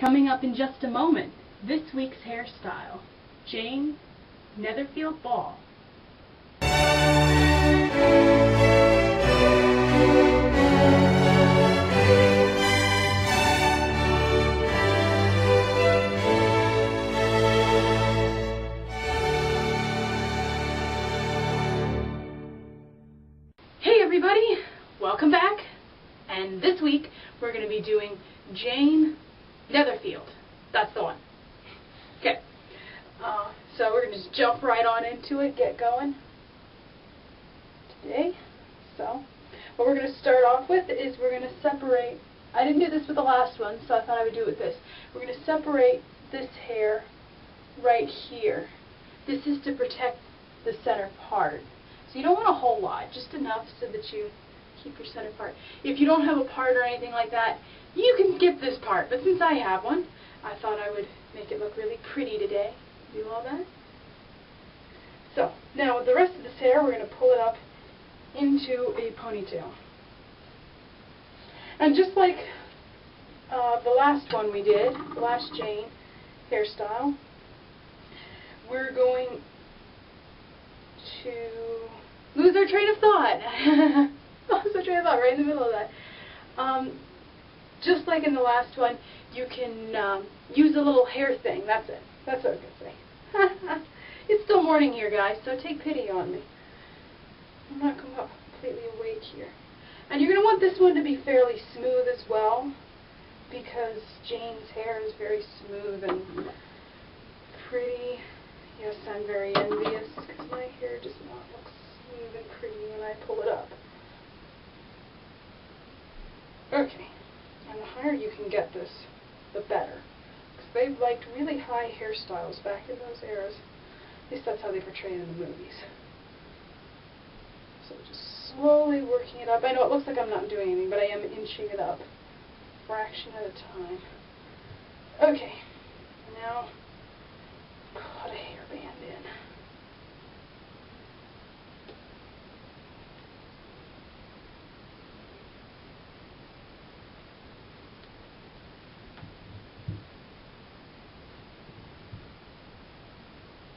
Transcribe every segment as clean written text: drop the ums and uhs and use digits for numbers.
Coming up in just a moment, this week's hairstyle, Jane Netherfield Ball. Hey everybody, welcome back, and this week we're going to be doing Jane Netherfield. That's the one. Okay, so we're going to just jump right on into it, get going today. So what we're going to start off with is we're going to separate, I didn't do this with the last one, so I thought I would do it with this. We're going to separate this hair right here. This is to protect the center part. So you don't want a whole lot, just enough so that you keep your center part. If you don't have a part or anything like that, you can skip this part. But since I have one, I thought I would make it look really pretty today. Do all that. So now with the rest of this hair, we're going to pull it up into a ponytail. And just like the last one we did, the last Jane hairstyle, we're going to lose our train of thought. Lost our train of thought right in the middle of that. Just like in the last one, you can use a little hair thing. That's it. That's what I was going to say. It's still morning here, guys, so take pity on me. I'm not completely awake here. And you're going to want this one to be fairly smooth as well, because Jane's hair is very smooth and pretty. Yes, I'm very envious, because my hair does not look smooth and pretty when I pull it up. Okay, and the higher you can get this, the better. Because they've liked really high hairstyles back in those eras. At least that's how they portray it in the movies. So just slowly working it up. I know it looks like I'm not doing anything, but I am inching it up, fraction at a time. Okay, now put a hairband in.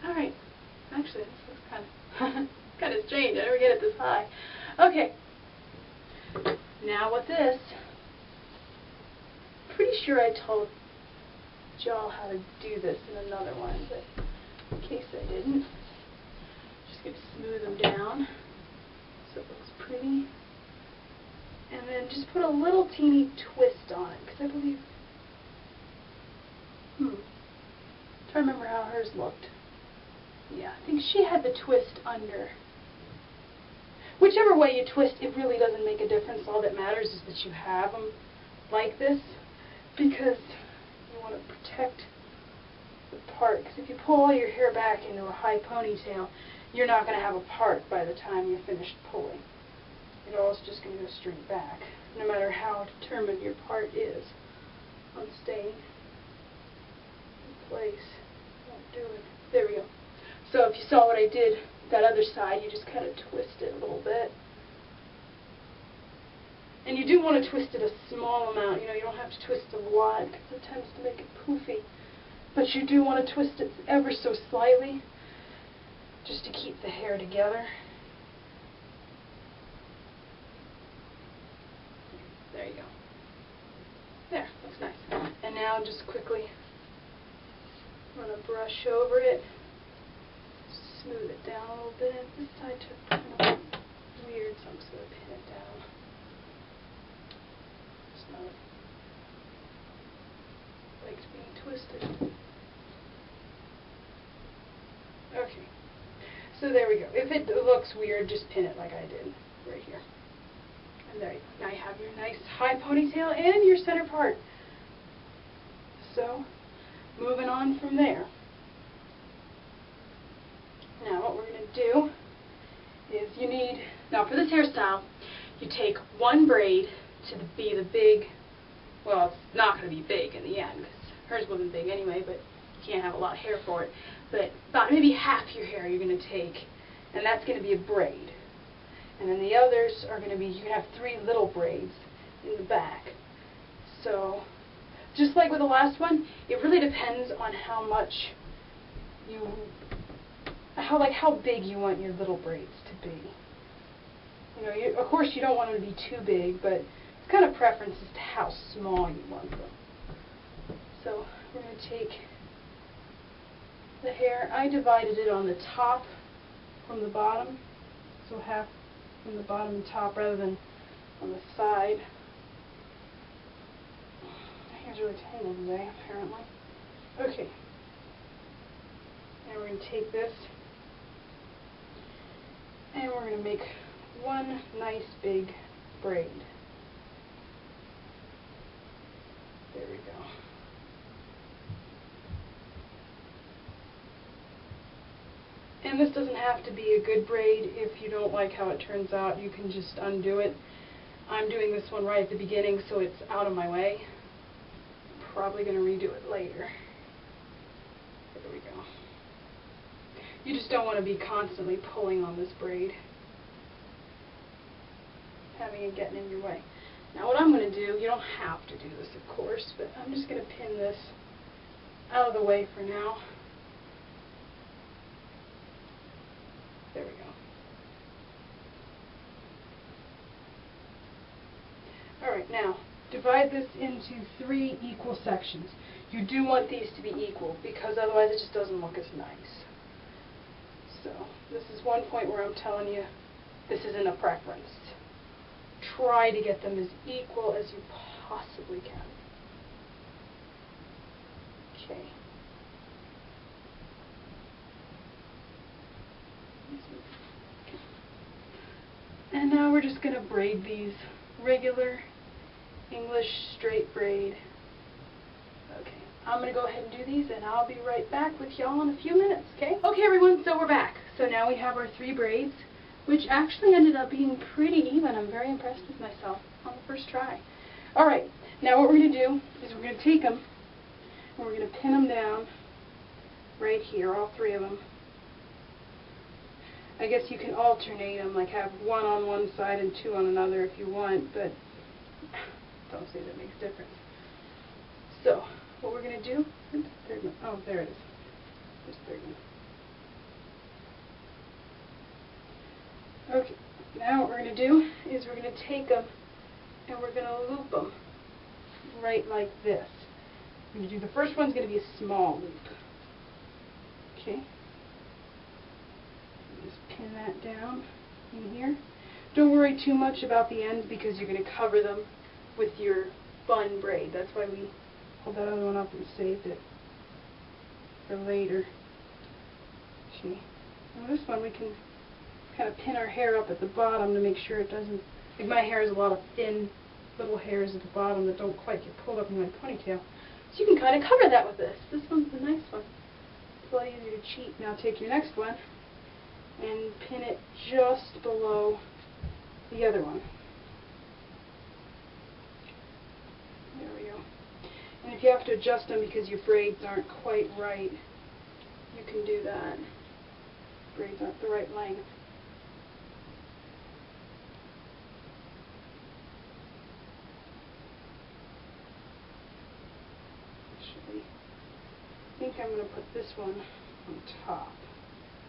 Alright, actually this looks kind of strange. I never get it this high. Okay, now with this, pretty sure I told y'all how to do this in another one, but in case I didn't, just going to smooth them down so it looks pretty, and then just put a little teeny twist on it, because I believe, trying to remember how hers looked. Yeah, I think she had the twist under. Whichever way you twist, it really doesn't make a difference. All that matters is that you have them like this, because you want to protect the part. Because if you pull all your hair back into a high ponytail, you're not going to have a part by the time you're finished pulling. It all is just going to go straight back, no matter how determined your part is on staying in place. Won't do it. There we go. So if you saw what I did that other side, you just kind of twist it a little bit. And you do want to twist it a small amount. You know, you don't have to twist a lot because it tends to make it poofy. But you do want to twist it ever so slightly just to keep the hair together. There you go. There, looks nice. And now just quickly run a brush over it. Smooth it down a little bit. This side took kind of weird, so I'm just going to pin it down. It's not likes being twisted. Okay. So there we go. If it looks weird, just pin it like I did right here. And there you go. Now you have your nice high ponytail and your center part. So, moving on from there. Now what we're going to do is you need, now for this hairstyle, you take one braid to be the big, well, it's not going to be big in the end because hers wasn't big anyway, but you can't have a lot of hair for it. But about maybe half your hair you're going to take, and that's going to be a braid. And then the others are going to be, you can have 3 little braids in the back. So just like with the last one, it really depends on how much how big you want your little braids to be. You know, of course you don't want them to be too big, but it's kind of preference as to how small you want them. So we're going to take the hair. I divided it on the top from the bottom, so half from the bottom and top rather than on the side. My hair's really tangled today, apparently. Okay. Now we're going to take this and we're going to make one nice big braid. There we go. And this doesn't have to be a good braid. If you don't like how it turns out, you can just undo it. I'm doing this one right at the beginning, so it's out of my way. I'm probably going to redo it later. There we go. You just don't want to be constantly pulling on this braid, having it getting in your way. Now what I'm going to do, you don't have to do this of course, but I'm just going to pin this out of the way for now. There we go. Alright, now divide this into 3 equal sections. You do want these to be equal because otherwise it just doesn't look as nice. So this is one point where I'm telling you this isn't a preference. Try to get them as equal as you possibly can. Okay. And now we're just going to braid these regular English straight braid. Okay, I'm going to go ahead and do these and I'll be right back with y'all in a few minutes, okay? Okay everyone, so we're back. So now we have our 3 braids, which actually ended up being pretty even. I'm very impressed with myself on the first try. Alright, now what we're going to do is we're going to take them and we're going to pin them down right here, all 3 of them. I guess you can alternate them, like have 1 on one side and 2 on another if you want, but don't say that makes a difference. So, what we're going to do, oops, oh, there it is. There's the third one. Okay, now what we're going to do is we're going to take them and we're going to loop them right like this. We're going to do, the first one's going to be a small loop. Okay. Just pin that down in here. Don't worry too much about the ends because you're going to cover them with your bun braid. That's why we pulled that other one up and saved it for later. Okay. Now this one we can kind of pin our hair up at the bottom to make sure it doesn't, like my hair has a lot of thin little hairs at the bottom that don't quite get pulled up in my ponytail. So you can kind of cover that with this. This one's the nice one. It's a lot easier to cheat. Now take your next one and pin it just below the other one. There we go. And if you have to adjust them because your braids aren't quite right, you can do that. Braids aren't the right length. Actually, I think I'm going to put this one on top.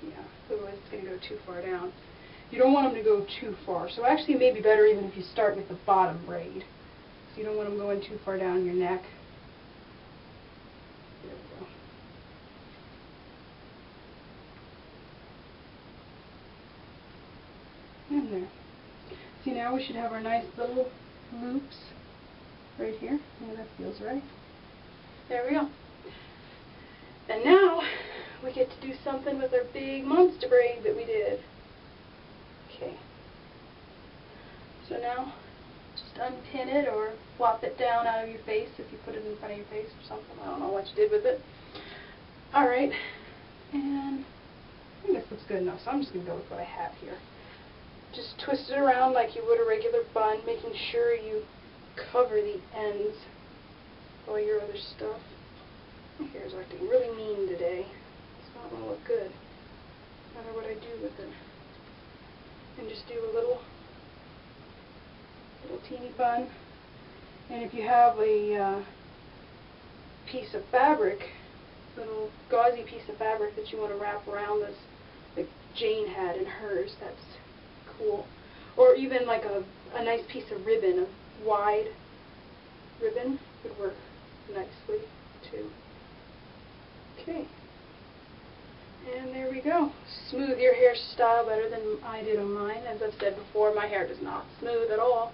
Yeah, otherwise it's going to go too far down. You don't want them to go too far. So actually it may be better even if you start with the bottom braid. So you don't want them going too far down your neck. There we go. And there. See, now we should have our nice little loops right here. Yeah, that feels right. There we go. And now we get to do something with our big monster braid that we did. Okay. So now, just unpin it or flop it down out of your face if you put it in front of your face or something. I don't know what you did with it. Alright. And I think this looks good enough, so I'm just going to go with what I have here. Just twist it around like you would a regular bun, making sure you cover the ends of all your other stuff. My hair's acting really mean today. It's not going to look good, no matter what I do with it. And just do a little teeny bun. And if you have a piece of fabric, little gauzy piece of fabric that you want to wrap around this, like Jane had in hers. That's cool. Or even like a nice piece of ribbon, a wide ribbon would work nicely too. Okay. And there we go. Smooth your hairstyle better than I did on mine. As I've said before, my hair does not smooth at all.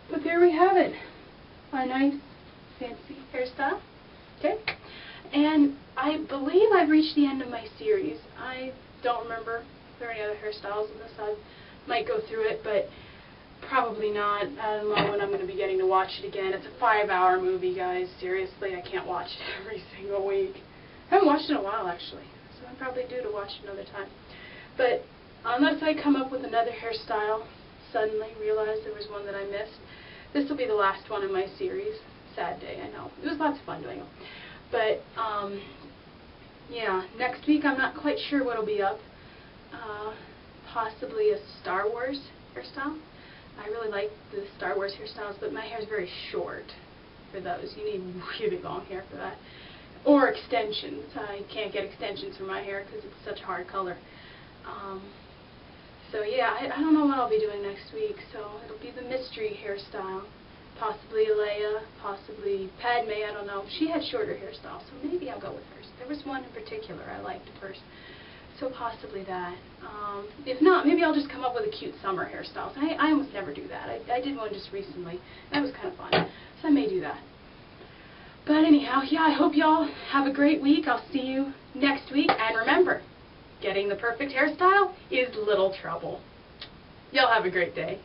But there we have it. A nice, fancy hairstyle. Okay. And I believe I've reached the end of my series. I don't remember if there are any other hairstyles in this. I might go through it, but probably not. I don't know when I'm going to be getting to watch it again. It's a 5-hour movie, guys. Seriously, I can't watch it every single week. I haven't watched it in a while, actually. So I'm probably due to watch it another time. But unless I come up with another hairstyle, suddenly realize there was one that I missed, this will be the last one in my series. Sad day, I know. It was lots of fun doing them. But, yeah, next week I'm not quite sure what will be up. Possibly a Star Wars hairstyle. I really like the Star Wars hairstyles, but my hair is very short for those. You need really long hair for that. Or extensions. I can't get extensions for my hair because it's such a hard color. So yeah, I don't know what I'll be doing next week. So it'll be the mystery hairstyle. Possibly Leia, possibly Padme, I don't know. She had shorter hairstyles, so maybe I'll go with hers. There was one in particular I liked at first. So possibly that. If not, maybe I'll just come up with a cute summer hairstyle. I almost never do that. I did one just recently. That was kind of fun. So I may do that. But anyhow, yeah, I hope y'all have a great week. I'll see you next week. And remember, getting the perfect hairstyle is little trouble. Y'all have a great day.